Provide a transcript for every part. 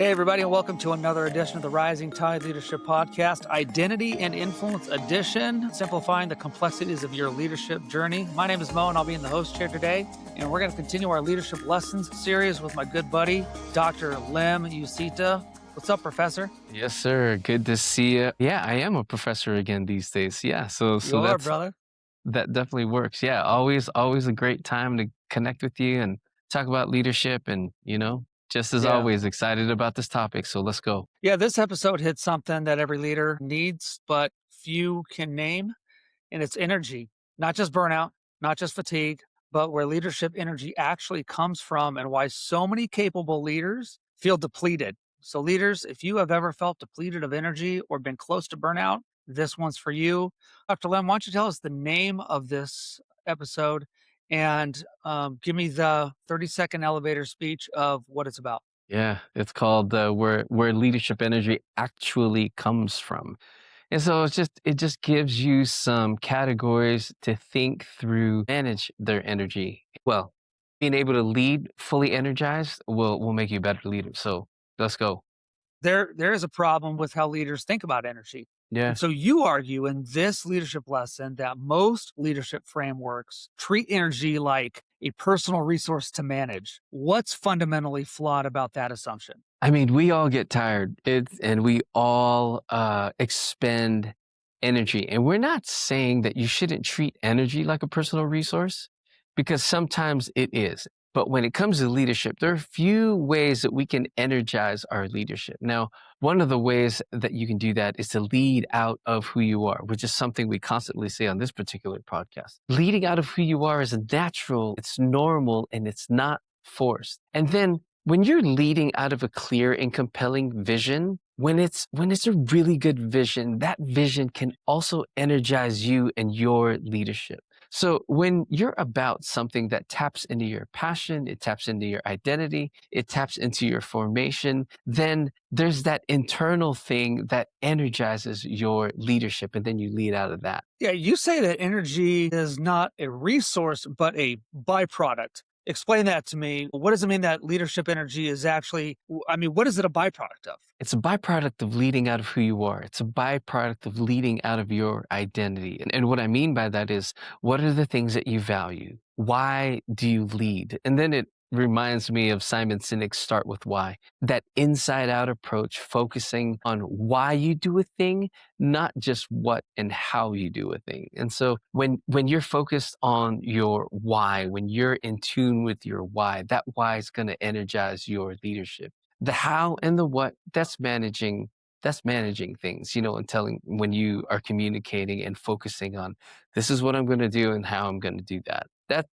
Hey, everybody, and welcome to another edition of the Rising Tide Leadership Podcast, Identity and Influence Edition, simplifying the complexities of your leadership journey. My name is Mo, and I'll be in the host chair today. And we're going to continue our leadership lessons series with my good buddy, Dr. Lem Usita. What's up, Professor? Yes, sir. Good to see you. Yeah, I am a professor again these days. Yeah, so You are, that's brother. that definitely works. Yeah, always a great time to connect with you and talk about leadership and, just as Yeah. always excited about this topic. So let's go. Yeah, this episode hits something that every leader needs, but few can name, and it's energy, not just burnout, not just fatigue, but where leadership energy actually comes from and why so many capable leaders feel depleted. So, leaders, if you have ever felt depleted of energy or been close to burnout, this one's for you. Dr. Lem, why don't you tell us the name of this episode and give me the 30-second elevator speech of what it's about? Yeah, it's called where leadership energy actually comes from. And so it just gives you some categories to think through, manage their energy. Well, being able to lead fully energized will make you a better leader. So let's go. There is a problem with how leaders think about energy. Yeah. And so you argue in this leadership lesson that most leadership frameworks treat energy like a personal resource to manage. What's fundamentally flawed about that assumption? I mean, we all get tired, and we all expend energy. And we're not saying that you shouldn't treat energy like a personal resource, because sometimes it is. But when it comes to leadership, there are a few ways that we can energize our leadership. Now, one of the ways that you can do that is to lead out of who you are, which is something we constantly say on this particular podcast. Leading out of who you are is natural, it's normal, and it's not forced. And then when you're leading out of a clear and compelling vision, when it's a really good vision, that vision can also energize you and your leadership. So when you're about something that taps into your passion, it taps into your identity, it taps into your formation, then there's that internal thing that energizes your leadership, and then you lead out of that. Yeah, you say that energy is not a resource, but a byproduct. Explain that to me. What does it mean that leadership energy is actually, what is it a byproduct of? It's a byproduct of leading out of who you are. It's a byproduct of leading out of your identity. And what I mean by that is, what are the things that you value? Why do you lead? And then it reminds me of Simon Sinek's Start With Why, that inside out approach, focusing on why you do a thing, not just what and how you do a thing. And so when you're focused on your why, when you're in tune with your why, that why is going to energize your leadership. The how and the what, that's managing things, and telling, when you are communicating and focusing on, this is what I'm going to do and how I'm going to do that.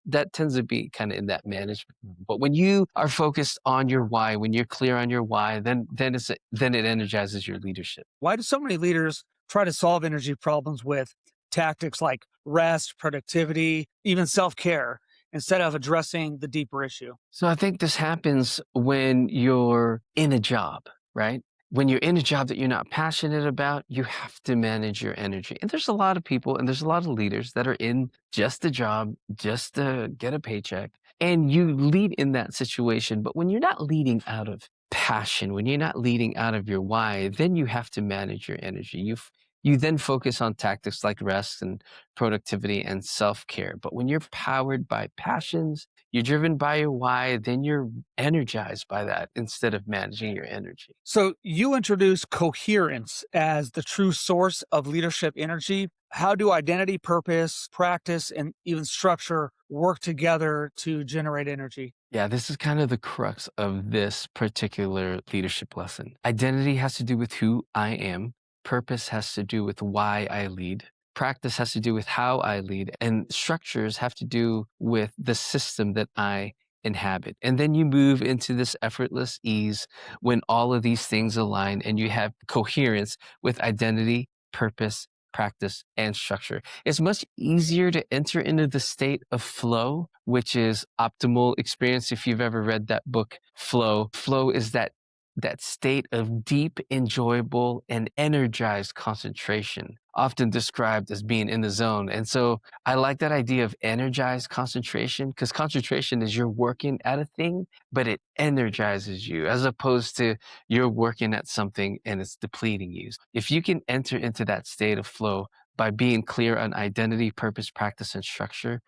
That tends to be kind of in that management. But when you are focused on your why, when you're clear on your why, then it energizes your leadership. Why do so many leaders try to solve energy problems with tactics like rest, productivity, even self-care, instead of addressing the deeper issue? So I think this happens when you're in a job, right? When you're in a job that you're not passionate about, you have to manage your energy. And there's a lot of people and there's a lot of leaders that are in just a job, just to get a paycheck. And you lead in that situation. But when you're not leading out of passion, when you're not leading out of your why, then you have to manage your energy. You then focus on tactics like rest and productivity and self-care. But when you're powered by passions, you're driven by your why, then you're energized by that instead of managing your energy. So you introduce coherence as the true source of leadership energy. How do identity, purpose, practice, and even structure work together to generate energy? Yeah, this is kind of the crux of this particular leadership lesson. Identity has to do with who I am. Purpose has to do with why I lead. Practice has to do with how I lead. And structures have to do with the system that I inhabit. And then you move into this effortless ease when all of these things align and you have coherence with identity, purpose, practice, and structure. It's much easier to enter into the state of flow, which is optimal experience. If you've ever read that book, Flow is that that state of deep, enjoyable, and energized concentration, often described as being in the zone. And so I like that idea of energized concentration because concentration is you're working at a thing, but it energizes you as opposed to you're working at something and it's depleting you. If you can enter into that state of flow by being clear on identity, purpose, practice, and structure,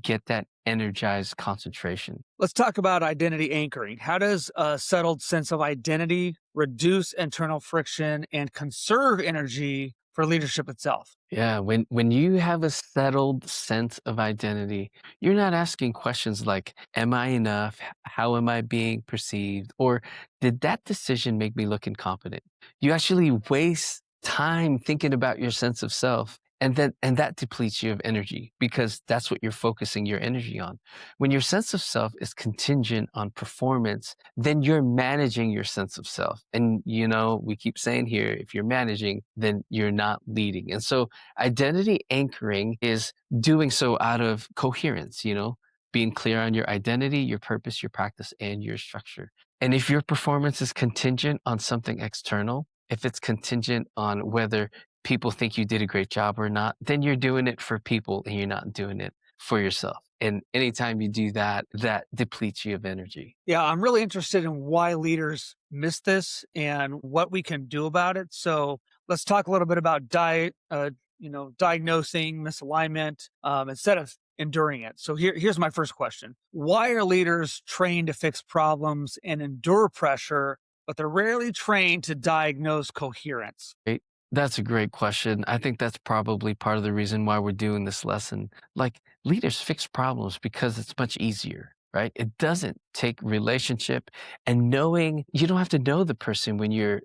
get that energized concentration. Let's talk about identity anchoring. How does a settled sense of identity reduce internal friction and conserve energy for leadership itself? Yeah, when you have a settled sense of identity, you're not asking questions like, am I enough? How am I being perceived? Or did that decision make me look incompetent? You actually waste time thinking about your sense of self. And that depletes you of energy because that's what you're focusing your energy on. When your sense of self is contingent on performance, then you're managing your sense of self. And we keep saying here, if you're managing, then you're not leading. And so identity anchoring is doing so out of coherence, being clear on your identity, your purpose, your practice, and your structure. And if your performance is contingent on something external, if it's contingent on whether people think you did a great job or not, then you're doing it for people and you're not doing it for yourself. And anytime you do that, that depletes you of energy. Yeah, I'm really interested in why leaders miss this and what we can do about it. So let's talk a little bit about diagnosing misalignment instead of enduring it. So here's my first question: why are leaders trained to fix problems and endure pressure, but they're rarely trained to diagnose coherence? Right? That's a great question. I think that's probably part of the reason why we're doing this lesson. Like leaders fix problems because it's much easier, right? It doesn't take relationship and knowing you don't have to know the person when you're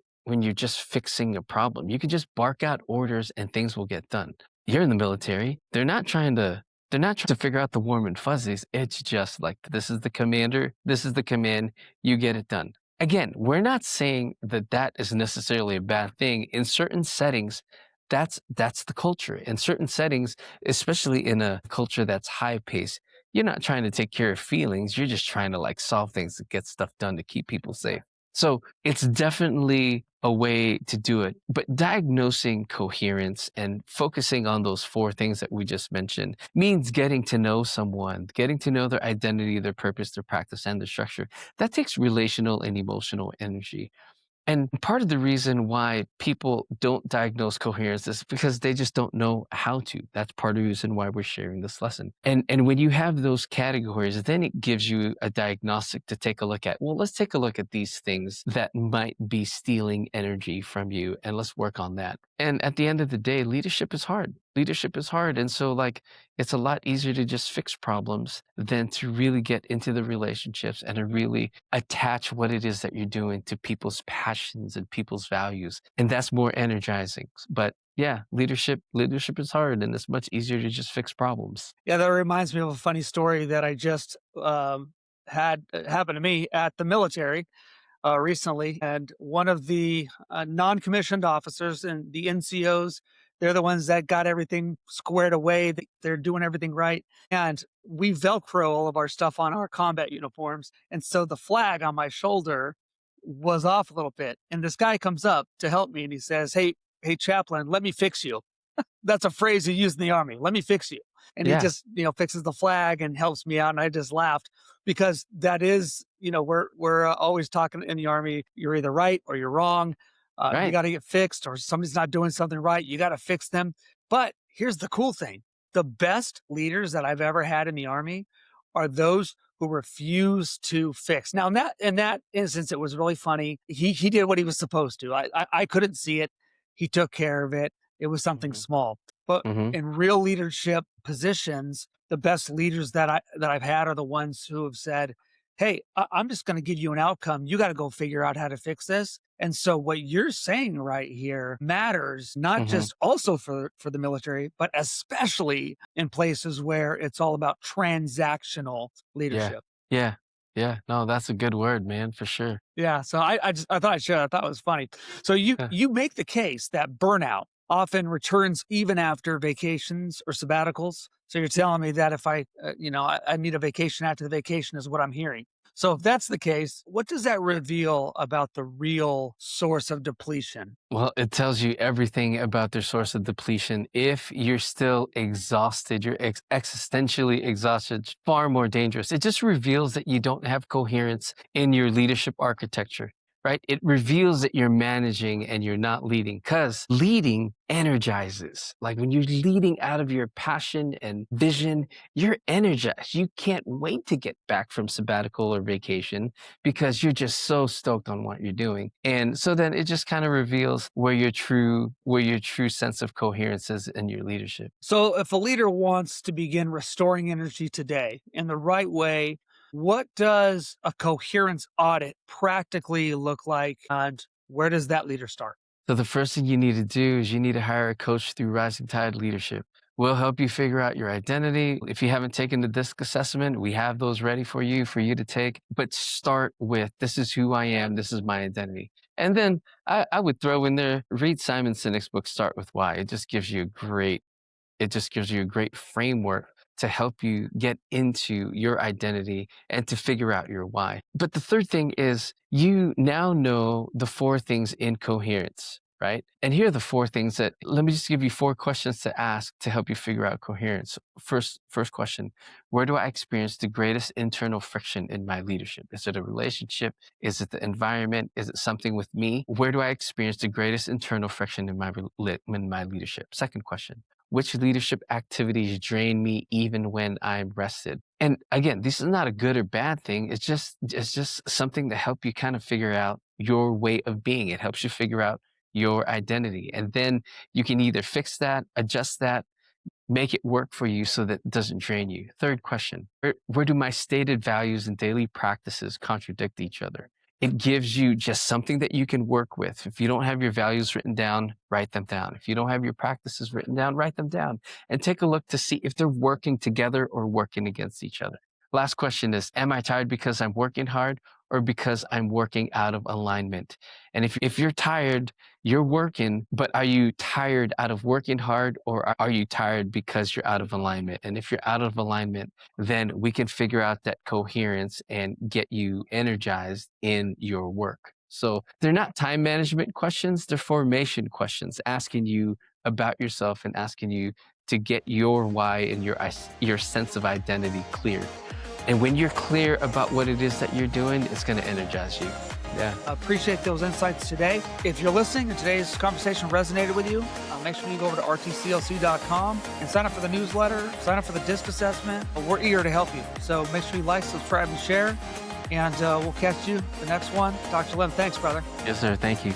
just fixing a problem. You can just bark out orders and things will get done. You're in the military. They're not trying to figure out the warm and fuzzies. It's just like this is the commander, this is the command, you get it done. Again, we're not saying that that is necessarily a bad thing. In certain settings, that's the culture. In certain settings, especially in a culture that's high paced, you're not trying to take care of feelings. You're just trying to like solve things to get stuff done to keep people safe. So it's definitely a way to do it. But diagnosing coherence and focusing on those four things that we just mentioned means getting to know someone, getting to know their identity, their purpose, their practice, and their structure. That takes relational and emotional energy. And part of the reason why people don't diagnose coherence is because they just don't know how to. That's part of the reason why we're sharing this lesson. And when you have those categories, then it gives you a diagnostic to take a look at. Well, let's take a look at these things that might be stealing energy from you and let's work on that. And at the end of the day, leadership is hard. Leadership is hard. And so like it's a lot easier to just fix problems than to really get into the relationships and to really attach what it is that you're doing to people's passions and people's values. And that's more energizing. But yeah, leadership is hard and it's much easier to just fix problems. Yeah, that reminds me of a funny story that I just had happen to me at the military recently. And one of the non-commissioned officers and the NCOs, they're the ones that got everything squared away. They're doing everything right. And we Velcro all of our stuff on our combat uniforms. And so the flag on my shoulder was off a little bit. And this guy comes up to help me and he says, hey, chaplain, let me fix you. That's a phrase you use in the army. Let me fix you. And he Yeah, just, fixes the flag and helps me out. And I just laughed because that is, we're always talking in the army. You're either right or you're wrong. You right. got to get fixed, or somebody's not doing something right. You got to fix them. But here's the cool thing: the best leaders that I've ever had in the army are those who refuse to fix. Now, in that instance, it was really funny. He did what he was supposed to. I couldn't see it. He took care of it. It was something Hmm. small. But Hmm. in real leadership positions, the best leaders that I've had are the ones who have said, "Hey, I'm just going to give you an outcome. You got to go figure out how to fix this." And so what you're saying right here matters not Hmm. just also for the military, but especially in places where it's all about transactional Yeah. leadership. Yeah. Yeah. No, that's a good word, man, for sure. Yeah, so I thought I'd share that. I thought it was funny. So you Yeah. you make the case that burnout often returns even after vacations or sabbaticals. So you're telling me that if I need a vacation after the vacation is what I'm hearing. So if that's the case, what does that reveal about the real source of depletion? Well, it tells you everything about their source of depletion. If you're still exhausted, you're existentially exhausted, it's far more dangerous. It just reveals that you don't have coherence in your leadership architecture, right? It reveals that you're managing and you're not leading because leading energizes. Like when you're leading out of your passion and vision, you're energized. You can't wait to get back from sabbatical or vacation because you're just so stoked on what you're doing. And so then it just kind of reveals where your true sense of coherence is in your leadership. So if a leader wants to begin restoring energy today in the right way, what does a coherence audit practically look like? And where does that leader start? So the first thing you need to do is you need to hire a coach through Rising Tide Leadership. We'll help you figure out your identity. If you haven't taken the DISC assessment, we have those ready for you to take. But start with this is who I am, this is my identity. And then I would throw in there, read Simon Sinek's book, Start With Why. It just gives you a great framework to help you get into your identity and to figure out your why. But the third thing is you now know the four things in coherence, right? And here are the four things that let me just give you four questions to ask to help you figure out coherence. First question, where do I experience the greatest internal friction in my leadership? Is it a relationship? Is it the environment? Is it something with me? Where do I experience the greatest internal friction in in my leadership? Second question, which leadership activities drain me even when I'm rested? And again, this is not a good or bad thing. It's just something to help you kind of figure out your way of being. It helps you figure out your identity. And then you can either fix that, adjust that, make it work for you so that it doesn't drain you. Third question, where do my stated values and daily practices contradict each other? It gives you just something that you can work with. If you don't have your values written down, write them down. If you don't have your practices written down, write them down and take a look to see if they're working together or working against each other. Last question is, am I tired because I'm working hard or because I'm working out of alignment? And if you're tired, you're working, but are you tired out of working hard or are you tired because you're out of alignment? And if you're out of alignment, then we can figure out that coherence and get you energized in your work. So they're not time management questions, they're formation questions, asking you about yourself and asking you to get your why and your sense of identity clear. And when you're clear about what it is that you're doing, it's going to energize you. Yeah. Appreciate those insights today. If you're listening and today's conversation resonated with you, make sure you go over to rtclc.com and sign up for the newsletter, sign up for the DISC assessment. We're eager to help you. So make sure you like, subscribe, and share. And we'll catch you the next one. Dr. Lem, thanks, brother. Yes, sir. Thank you.